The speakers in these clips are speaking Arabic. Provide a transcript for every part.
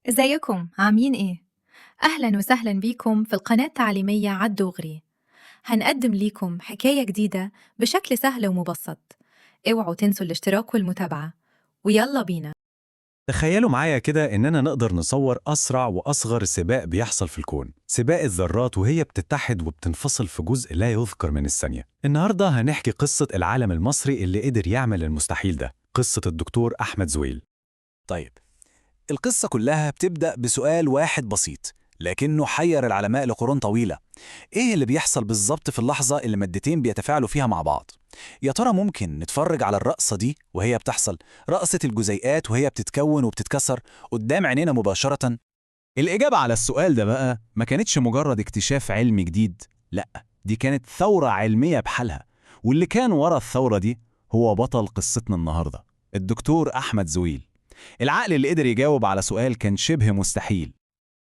ازيكم عاملين ايه؟ أهلا وسهلا بيكم في القناة التعليمية عالدغري. هنقدم ليكم حكاية جديدة بشكل سهل ومبسط. اوعوا تنسوا الاشتراك والمتابعة، ويلا بينا. تخيلوا معايا كده إننا نقدر نصور أسرع وأصغر سباق بيحصل في الكون، سباق الذرات وهي بتتحد وبتنفصل في جزء لا يذكر من الثانية. النهاردة هنحكي قصة العالم المصري اللي قدر يعمل المستحيل ده، قصة الدكتور أحمد زويل. طيب، القصة كلها بتبدأ بسؤال واحد بسيط لكنه حير العلماء لقرون طويلة. إيه اللي بيحصل بالظبط في اللحظة اللي مادتين بيتفاعلوا فيها مع بعض؟ يا ترى ممكن نتفرج على الرقصة دي وهي بتحصل، رقصة الجزيئات وهي بتتكون وبتتكسر قدام عينينا مباشرة؟ الإجابة على السؤال ده بقى ما كانتش مجرد اكتشاف علمي جديد، لأ، دي كانت ثورة علمية بحالها. واللي كان ورا الثورة دي هو بطل قصتنا النهاردة، الدكتور أحمد زويل. العقل اللي قدر يجاوب على سؤال كان شبه مستحيل.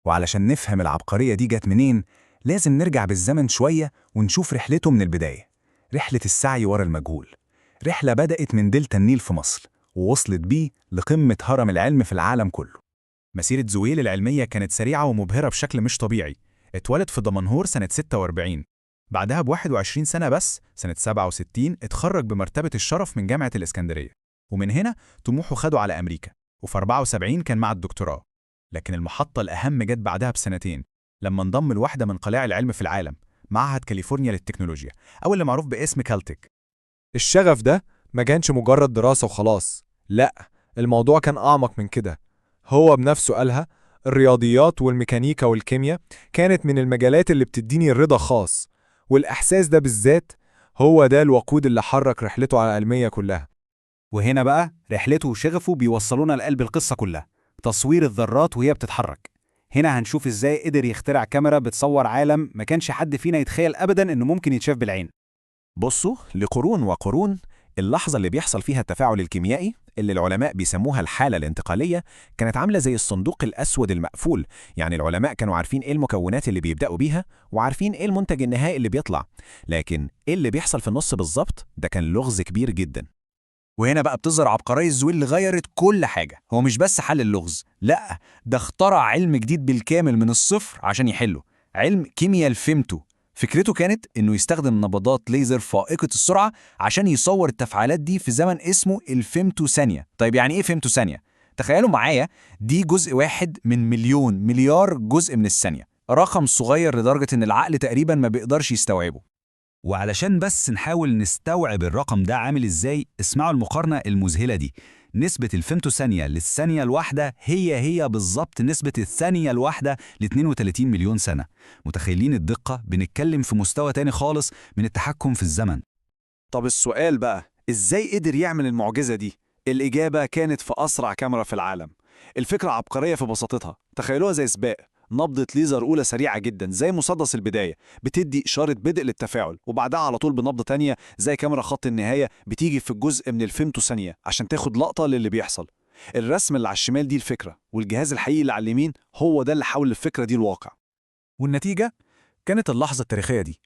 وعلشان نفهم العبقرية دي جت منين، لازم نرجع بالزمن شوية ونشوف رحلته من البداية، رحلة السعي ورا المجهول. رحلة بدأت من دلتا النيل في مصر ووصلت بيه لقمة هرم العلم في العالم كله. مسيرة زويل العلمية كانت سريعة ومبهرة بشكل مش طبيعي. اتولد في دمنهور سنة 46، بعدها ب21 سنة بس سنة 67 اتخرج بمرتبة الشرف من جامعة الإسكندرية، ومن هنا طموحه خده على أمريكا، وفي 74 كان مع الدكتوراه. لكن المحطة الأهم جت بعدها بسنتين، لما انضم لواحدة من قلاع العلم في العالم، معهد كاليفورنيا للتكنولوجيا، أو اللي معروف باسم كالتك. الشغف ده ما كانش مجرد دراسة وخلاص، لأ، الموضوع كان أعمق من كده. هو بنفسه قالها: الرياضيات والميكانيكا والكيمياء كانت من المجالات اللي بتديني رضا خاص، والإحساس ده بالذات هو ده الوقود اللي حرك رحلته على العلمية كلها. وهنا بقى رحلته وشغفه بيوصلونا لقلب القصة كلها، تصوير الذرات وهي بتتحرك. هنا هنشوف ازاي قدر يخترع كاميرا بتصور عالم ما كانش حد فينا يتخيل أبدا إنه ممكن يتشاف بالعين. بصوا، لقرون وقرون اللحظة اللي بيحصل فيها التفاعل الكيميائي اللي العلماء بيسموها الحالة الانتقالية كانت عاملة زي الصندوق الأسود المقفول. يعني العلماء كانوا عارفين إيه المكونات اللي بيبدأوا بيها وعارفين إيه المنتج النهائي اللي بيطلع، لكن إيه اللي بيحصل في النص بالظبط ده كان لغز كبير جدا. وهنا بقى بتظهر عبقرية زويل اللي غيرت كل حاجة. هو مش بس حل اللغز، لأ، ده اخترع علم جديد بالكامل من الصفر عشان يحله، علم كيمياء الفيمتو. فكرته كانت إنه يستخدم نبضات ليزر فائقة السرعة عشان يصور التفاعلات دي في زمن اسمه الفيمتو ثانية. طيب يعني إيه فيمتو ثانية؟ تخيلوا معايا، دي جزء واحد من مليون مليار جزء من الثانية، رقم صغير لدرجة إن العقل تقريبا ما بيقدرش يستوعبه. وعلشان بس نحاول نستوعب الرقم ده عامل ازاي، اسمعوا المقارنة المذهلة دي. نسبة الفيمتوثانية للثانية الواحدة هي بالظبط نسبة الثانية الواحدة ل 32 مليون سنة. متخيلين الدقة؟ بنتكلم في مستوى تاني خالص من التحكم في الزمن. طب السؤال بقى، ازاي قدر يعمل المعجزة دي؟ الإجابة كانت في أسرع كاميرا في العالم. الفكرة عبقرية في بساطتها، تخيلوها زي سباق، نبضة ليزر أولى سريعة جدا زي مسدس البداية بتدي إشارة بدء للتفاعل، وبعدها على طول بنبضة تانية زي كاميرا خط النهاية بتيجي في الجزء من الفيمتو ثانية عشان تاخد لقطة للي بيحصل. الرسم اللي على الشمال دي الفكرة، والجهاز الحقيقي اللي على اليمين هو ده اللي حول الفكرة دي الواقع. والنتيجة كانت اللحظة التاريخية دي.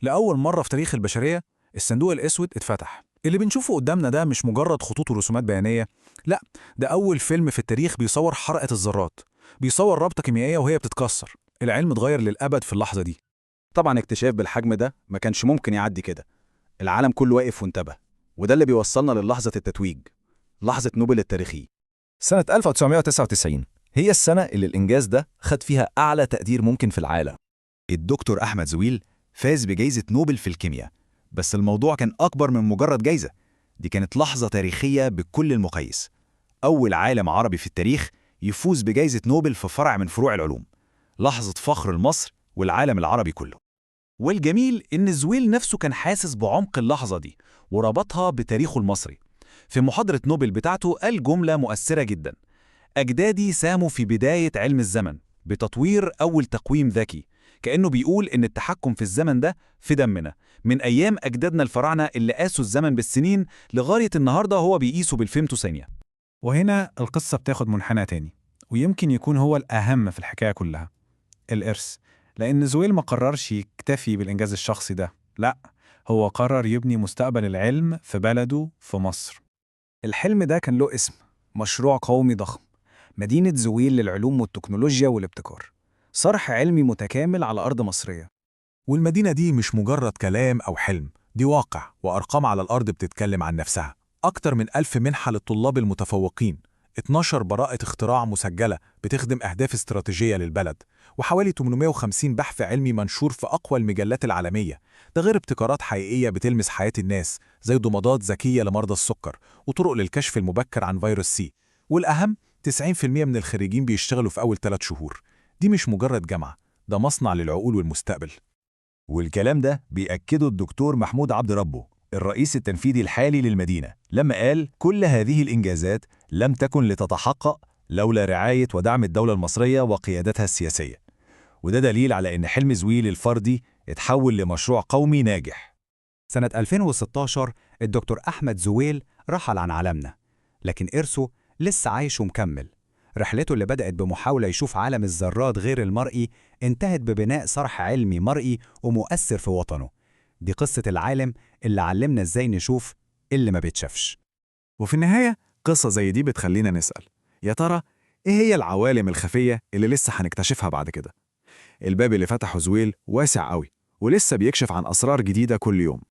لأول مرة في تاريخ البشرية الصندوق الأسود اتفتح. اللي بنشوفه قدامنا ده مش مجرد خطوط ورسومات بيانية، لا، ده أول فيلم في التاريخ بيصور حركة الذرات، بيصور رابطة كيميائية وهي بتتكسر. العلم اتغير للأبد في اللحظة دي. طبعا اكتشاف بالحجم ده ما كانش ممكن يعدي كده. العالم كله واقف وانتبه، وده اللي بيوصلنا للحظة التتويج، لحظة نوبل التاريخي. سنة 1999 هي السنة اللي الإنجاز ده خد فيها أعلى تقدير ممكن في العالم. الدكتور أحمد زويل فاز بجائزة نوبل في الكيمياء، بس الموضوع كان أكبر من مجرد جائزة. دي كانت لحظة تاريخية بكل المقاييس. أول عالم عربي في التاريخ يفوز بجائزة نوبل في فرع من فروع العلوم، لحظة فخر لمصر والعالم العربي كله. والجميل إن زويل نفسه كان حاسس بعمق اللحظة دي وربطها بتاريخه المصري. في محاضرة نوبل بتاعته قال جملة مؤثرة جدا: أجدادي ساهموا في بداية علم الزمن بتطوير أول تقويم ذكي. كأنه بيقول إن التحكم في الزمن ده في دمنا، من أيام أجدادنا الفراعنة اللي قاسوا الزمن بالسنين لغاية النهاردة هو بيقيسوا بالفيمتو ثانية. وهنا القصة بتاخد منحنى تاني، ويمكن يكون هو الأهم في الحكاية كلها: الإرث. لأن زويل ما قررش يكتفي بالإنجاز الشخصي ده، لأ، هو قرر يبني مستقبل العلم في بلده في مصر. الحلم ده كان له اسم: مشروع قومي ضخم. مدينة زويل للعلوم والتكنولوجيا والابتكار، صرح علمي متكامل على أرض مصرية. والمدينة دي مش مجرد كلام أو حلم، دي واقع وأرقام على الأرض بتتكلم عن نفسها. أكتر من 1000 منحة للطلاب المتفوقين، 12 براءة اختراع مسجلة بتخدم أهداف استراتيجية للبلد، وحوالي 850 بحث علمي منشور في أقوى المجلات العالمية. ده غير ابتكارات حقيقية بتلمس حياة الناس زي ضمادات ذكية لمرضى السكر وطرق للكشف المبكر عن فيروس سي. والأهم 90% من الخريجين بيشتغلوا في أول 3 شهور. دي مش مجرد جامعة، ده مصنع للعقول والمستقبل. والكلام ده بيأكده الدكتور محمود عبد ربه، الرئيس التنفيذي الحالي للمدينة، لما قال كل هذه الإنجازات لم تكن لتتحقق لولا رعاية ودعم الدولة المصرية وقيادتها السياسية. وده دليل على إن حلم زويل الفردي اتحول لمشروع قومي ناجح. سنة 2016 الدكتور أحمد زويل رحل عن عالمنا، لكن إرثه لسه عايش ومكمل. رحلته اللي بدأت بمحاولة يشوف عالم الذرات غير المرئي انتهت ببناء صرح علمي مرئي ومؤثر في وطنه. دي قصة العالم اللي علمنا ازاي نشوف اللي ما بيتشافش. وفي النهاية قصة زي دي بتخلينا نسأل، يا ترى إيه هي العوالم الخفية اللي لسه هنكتشفها بعد كده؟ الباب اللي فتحه زويل واسع قوي ولسه بيكشف عن أسرار جديدة كل يوم.